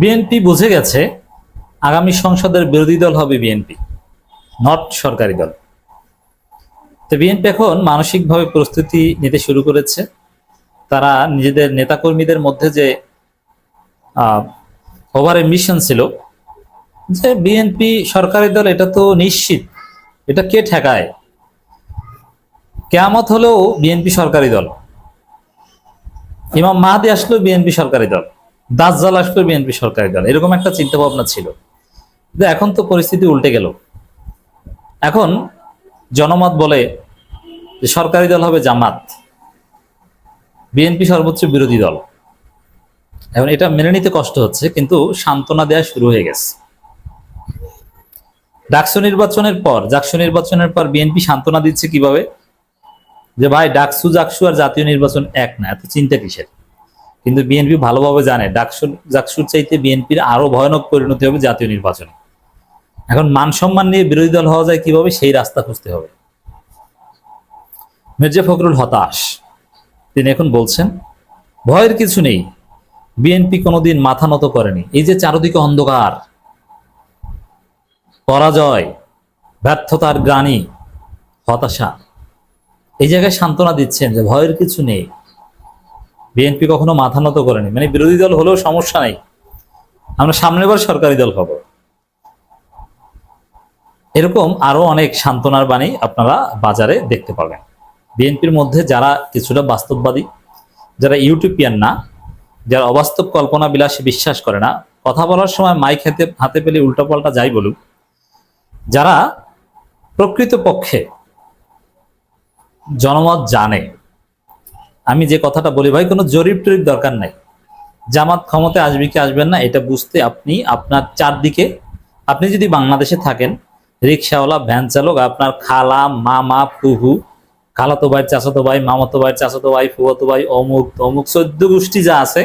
BNP বুঝে গেছে আগামী সংসদের বিরোধী দল হবে বিএনপি, নট সরকারি দল। তো বিএনপি এখন মানসিকভাবে প্রস্তুতি নিতে শুরু করেছে। তারা নিজেদের নেতাকর্মীদের মধ্যে যে ওভার মিশন ছিল যে বিএনপি সরকারি দল, এটা তো নিশ্চিত, এটা কে ঠেকায়, কেয়ামত হলেও বিএনপি সরকারি দল, ইমাম মাহাদি আসলেও বিএনপি সরকারি দল, দাজ্জাল আসলেও বিএনপি সরকারি দল, এরকম একটা চিন্তা ভাবনা ছিল। কিন্তু এখন তো পরিস্থিতি উল্টে গেল। এখন জনমত বলে যে সরকারি দল হবে জামাত, বিএনপি সর্বোচ্চ বিরোধী দল। এখন এটা মেনে নিতে কষ্ট হচ্ছে, কিন্তু সান্ত্বনা দেওয়া শুরু হয়ে গেছে। ডাকসু নির্বাচনের পর বিএনপি সান্ত্বনা দিচ্ছে কিভাবে, যে ভাই ডাকসু জাকসু আর জাতীয় নির্বাচন এক না, এত চিন্তা কিসের। কিন্তু বিএনপি ভালোভাবে জানে জাকসুর চাইতে বিএনপির আরো ভয়ানক পরিণতি হবে জাতীয় নির্বাচনে। এখন মান সম্মান নিয়ে বিরোধী দল হওয়া যায় কিভাবে, সেই রাস্তা খুঁজতে হবে। মির্জা ফখরুল হতাশ। তিনি এখন বলছেন ভয়ের কিছু নেই, বিএনপি কোনোদিন মাথা নত করেনি। এই যে চারদিকে অন্ধকার, পরাজয়, ব্যর্থতার গ্লানি, হতাশা, এই জায়গায় সান্ত্বনা দিচ্ছেন যে ভয়ের কিছু নেই, বিএনপি কখনো মাথা নত করেনি। মানে বিরোধী দল হলেও সমস্যা নেই, আমরা সামনের বার সরকারি দল হব। এরকম আরো অনেক সান্ত্বনার বাণী আপনারা বাজারে দেখতে পাবেন। বিএনপির মধ্যে যারা কিছুটা বাস্তববাদী, যারা ইউটোপিয়ান না, যারা অবাস্তব কল্পনা বিলাসে বিশ্বাস করে না, কথা বলার সময় মাইক হাতে পেলে উল্টাপাল্টা যাই বলুক, যারা প্রকৃতপক্ষে জনমত জানে। আমি যে কথাটা বলি ভাই, কোনো জরিপ টরিপ দরকার নাই। জামাত ক্ষমতায় আসবে কি আসবেন না এটা বুঝতে আপনি আপনার চারদিকে, আপনি যদি বাংলাদেশে থাকেন, রিক্সাওয়ালা, ভ্যান চালক, আপনার খালা, মামা, ফুহু, খালাতো ভাই, চাচাতো ভাই, মামাতো ভাই, চাচাতো ভাই, ফুয়াতো ভাই, অমুক তমুক 14 গোষ্ঠী যা আছে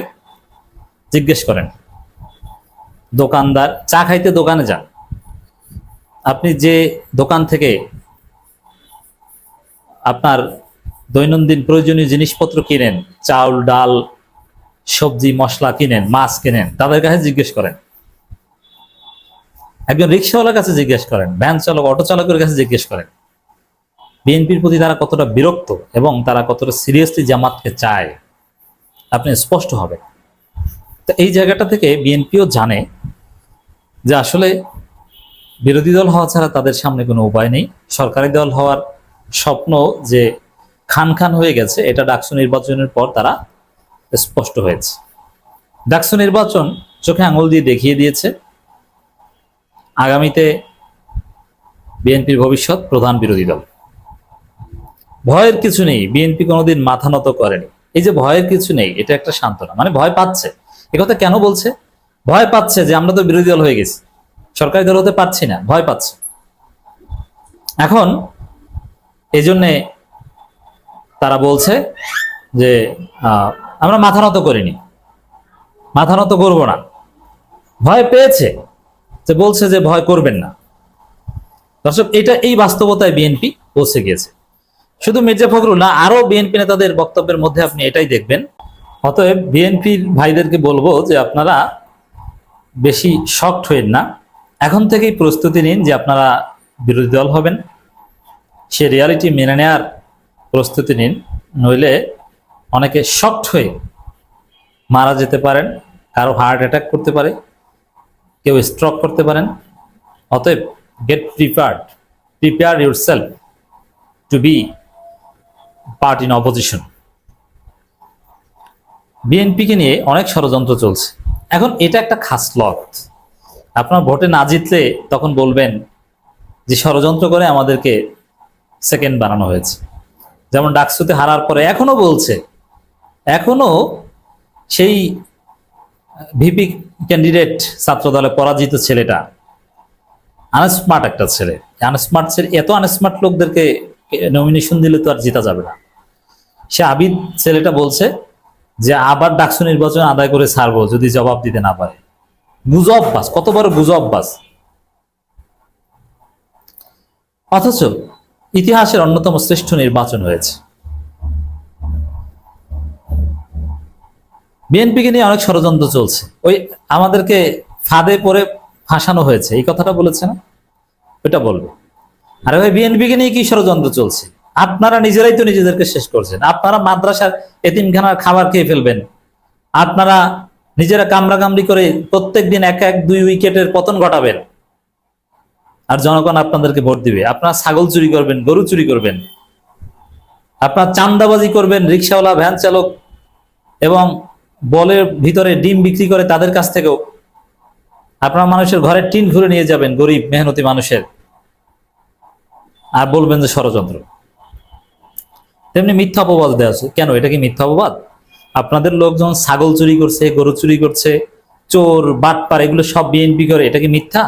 জিজ্ঞেস করেন। দোকানদার, চা খাইতে দোকানে যান, আপনি যে দোকান থেকে আপনার দৈনন্দিন প্রয়োজনীয় জিনিসপত্র কিনেন, চাউল ডাল সবজি মশলা কিনেন, মাছ কিনেন, তাদের কাছে জিজ্ঞেস করেন। একজন রিক্সাওয়ালার কাছে জিজ্ঞেস করেন, ভ্যান চালক, অটো চালকের কাছে জিজ্ঞেস করেন বিএনপির প্রতি তারা কতটা বিরক্ত এবং তারা কতটা সিরিয়াসলি জামাতকে চায়, আপনি স্পষ্ট হবে। তো এই জায়গাটা থেকে বিএনপিও জানে যে আসলে বিরোধী দল হওয়া ছাড়া তাদের সামনে কোনো উপায় নেই। সরকারি দল হওয়ার স্বপ্ন যে খান খান হয়ে গেছে, এটা ডাকসু নির্বাচনের পর তারা স্পষ্ট হয়েছে। ডাকসু নির্বাচন চোখে আঙুল দিয়ে দেখিয়ে দিয়েছে আগামীতে বিএনপির ভবিষ্যৎ প্রধান বিরোধী দল। ভয়ের কিছু নেই, বিএনপি কোনোদিন মাথা নত করেনি। এই যে ভয়ের কিছু নেই, এটা একটা সান্ত্বনা। মানে ভয় পাচ্ছে, একথা কেন বলছে? ভয় পাচ্ছে যে আমরা তো বিরোধী দল হয়ে গেছি, সরকারি দল হতে পারছি না, ভয় পাচ্ছে। এখন এই জন্যে তারা বলছে যে আমরা মাথা নত করিনি, মাথা নত করবো না। ভয় পেয়েছে, যে বলছে যে ভয় করবেন না। দর্শক, এই বাস্তবতায় বিএনপি পৌঁছে গিয়েছে। শুধু মির্জা ফখরুল না, আরো বিএনপি নেতাদের বক্তব্যের মধ্যে আপনি এটাই দেখবেন। অতএব বিএনপির ভাইদেরকে বলবো যে আপনারা বেশি শকড হইন না, এখন থেকেই প্রস্তুতি নিন যে আপনারা বিরোধী দল হবেন। সে রিয়ালিটি মেনে নেওয়ার প্রস্তুতি নিন, নইলে অনেকে শকড হয়ে মারা যেতে পারেন, কারো হার্ট অ্যাটাক করতে পারে, কেউ স্ট্রোক করতে পারেন। অতএব get prepare yourself to be part in opposition. বিএনপিকে নিয়ে অনেক ষড়যন্ত্র চলছে। এখন এটা একটা খাসলত, আপনার ভোটে না জিতলে তখন বলবেন যে ষড়যন্ত্র করে আমাদেরকে সেকেন্ড বানানো হয়েছে। যেমন ডাকসুতে হারার পরে এখনো বলছে, এখনো সেই ভিপি ক্যান্ডিডেট ছাত্র দলে পরাজিত ছেলেটা আনস্মার্ট একটা ছেলে। আনস্মার্ট ছেলে, এত আনস্মার্ট লোকদেরকে নমিনেশন দিলে তো আর জিতা যাবে না। সে আবিদ ছেলেটা বলছে যে আবার ডাকসু নির্বাচন আদায় করে ছাড়বো যদি জবাব দিতে না পারে। গুজববাজ, কত বড় গুজববাজ। অথচ ইতিহাসের অন্যতম শ্রেষ্ঠ নির্বাচন হয়েছে। বিএনপিকে নিয়ে অনেক ষড়যন্ত্র চলছে, ওই আমাদেরকে ফাঁদে পড়ে ফাঁসানো হয়েছে, এই কথাটা বলেছে না, ওইটা বলবে। আরে ভাই, বিএনপিকে নিয়ে কি ষড়যন্ত্র চলছে? আপনারা নিজেরাই তো নিজেদেরকে শেষ করছেন। আপনারা মাদ্রাসার এতিমখানার খাবার খেয়ে ফেলবেন, আপনারা নিজেরা কামড়াকামড়ি করে প্রত্যেকদিন এক এক 2 উইকেটের পতন ঘটাবেন, আর জনগণ আপনাদেরকে ভোট দিবে। আপনারা ছাগল চুরি করবেন, গরু চুরি করবেন, আপনার চাঁদাবাজি করবেন, রিক্সাওয়ালা, ভ্যান চালক এবং বলের ভিতরে ডিম বিক্রি করে তাদের কাছ থেকেও। আপনারা মানুষের ঘরের টিন ঘুরে নিয়ে যাবেন, গরিব মেহনতি মানুষের, আর বলবেন যে ষড়যন্ত্র। তেমনি মিথ্যা অপবাদ দেওয়া আছে। কেন, এটা কি মিথ্যা অপবাদ? আপনাদের লোকজন ছাগল চুরি করছে, গরু চুরি করছে, চোর বাটপার, এগুলো সব বিএনপি করে, এটা কি মিথ্যা?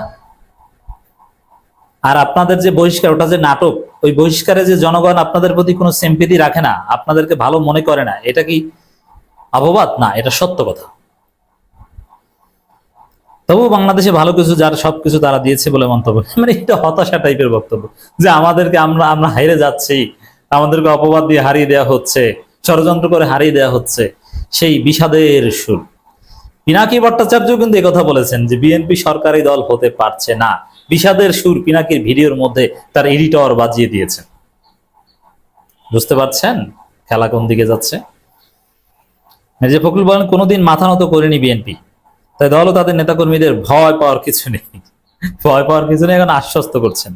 আর আপনাদের যে বহিষ্কার, ওটা যে নাটক, ওই বহিষ্কারে যে জনগণ আপনাদের প্রতি কোনো সিম্পেথি রাখে না, আপনাদেরকে ভালো মনে করে না, এটা কি অপবাদ? না, এটা সত্য কথা। তবু বাংলাদেশে ভালো কিছু, যার সবকিছু তারা দিয়েছে বলে মন্তব্য, মানে এটা হতাশা টাইপের বক্তব্য, যে আমাদেরকে আমরা আমরা হারিয়ে যাচ্ছি, আমাদেরকে অপবাদ দিয়ে হারিয়ে দেওয়া হচ্ছে, ষড়যন্ত্র করে হারিয়ে দেওয়া হচ্ছে, সেই বিষাদের সুর। পিনাকি ভট্টাচার্য কিন্তু একথা বলেছেন যে বিএনপি সরকারি দল হতে পারছে না। বিষাদের সুর পিনাকির ভিডিওর মধ্যে তার এডিটর বাজিয়ে দিয়েছেন। বুঝতে পারছেন খেলা কোন দিকে যাচ্ছে? মির্জা ফখরুল বলেন, কোনোদিন মাথা নত করেনি বিএনপি, তাই দল ও তাদের নেতাকর্মীদের ভয় পাওয়ার কিছু নেই। ভয় পাওয়ার কিছু নেই, এখন আশ্বস্ত করছেন।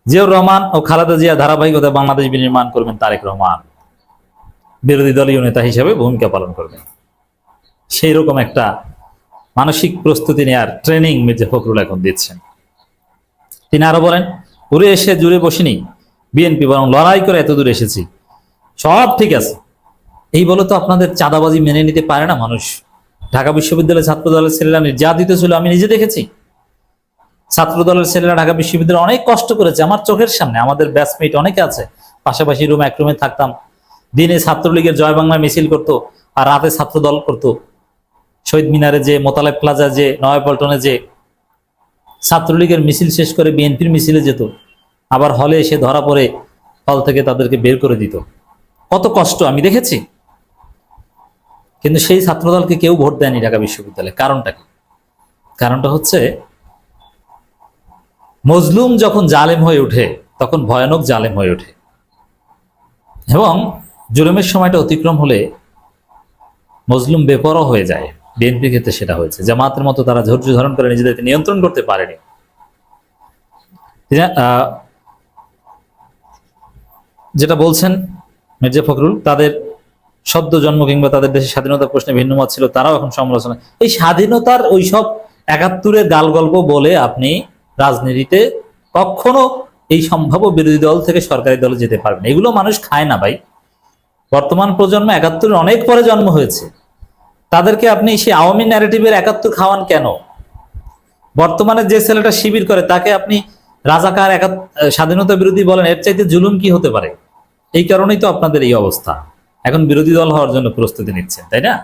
জিয়াউর রহমান ও খালেদা জিয়া ধারাবাহিকতায় বাংলাদেশ বিনির্মাণ করবেন তারেক রহমান, বিরোধী দলীয় নেতা হিসেবে ভূমিকা পালন করবেন। সেই রকম একটা মানসিক প্রস্তুতি নেওয়ার ট্রেনিং মির্জা ফখরুল এখন দিচ্ছেন। তিনি আরো বলেন, উড়ে এসে জুড়ে বসিনি বিএনপি, বরং লড়াই করে এত দূর এসেছি। সব ঠিক আছে, এই বলে তো আপনাদের চাঁদাবাজি মেনে নিতে পারে না মানুষ। ঢাকা বিশ্ববিদ্যালয়ের ছাত্র দলের ছেলেরা নির্যাতিত ছিল, আমি নিজে দেখেছি। ছাত্র দলের ছেলেরা ঢাকা বিশ্ববিদ্যালয়ে অনেক কষ্ট করেছে, আমার চোখের সামনে। আমাদের ব্যাচমেট অনেকে আছে, পাশাপাশি এক রুমে থাকতাম। দিনে ছাত্রলীগের জয় বাংলা মিছিল করতো, আর রাতে ছাত্র দল করতো। শহীদ মিনারে যে, মোতালেব প্লাজা যে, নয়াপল্টনে যে, ছাত্রলীগের মিছিল শেষ করে বিএনপির মিছিলে যেত, আবার হলে এসে ধরা পড়ে হল থেকে তাদেরকে বের করে দিত। কত কষ্ট আমি দেখেছি। কিন্তু সেই ছাত্রদলকে কেউ ভোট দেয়নি ঢাকা বিশ্ববিদ্যালয়ে। কারণটা কি? কারণটা হচ্ছে, মজলুম যখন জালেম হয়ে ওঠে তখন ভয়ানক জালেম হয়ে ওঠে, এবং জুলুমের সময়টা অতিক্রম হলে মজলুম বেপরোয়া হয়ে যায়। বিএনপির ক্ষেত্রে সেটা হয়েছে। জামাতের মতো তারা ধৈর্য ধারণ করে নিজেদেরকে নিয়ন্ত্রণ করতে পারেনি। যেটা বলছেন মির্জা ফখরুল, তাদের সদ্য জন্ম কিংবা তাদের দেশের স্বাধীনতার প্রশ্নে ভিন্ন মত ছিল, তারাও এখন সমালোচনা। এই স্বাধীনতার ওইসব 71-এর গাল গল্প বলে আপনি রাজনীতিতে কখনো এই সম্ভাব্য বিরোধী দল থেকে সরকারি দলে যেতে পারবেন। এগুলো মানুষ খায় না ভাই। বর্তমান প্রজন্ম 71-এর অনেক পরে জন্ম হয়েছে, তাদেরকে আপনি সেই আওয়ামী ন্যারেটিভের 71 খাওয়ান কেন? বর্তমানে যে ছেলেটা শিবির করে তাকে আপনি রাজাকার, স্বাধীনতা বিরোধী বলেন, এর চাইতে জুলুম কি হতে পারে? এই কারণেই তো আপনাদের এই অবস্থা। এখন বিরোধী দল হওয়ার জন্য প্রস্তুতি নিচ্ছেন, তাই না?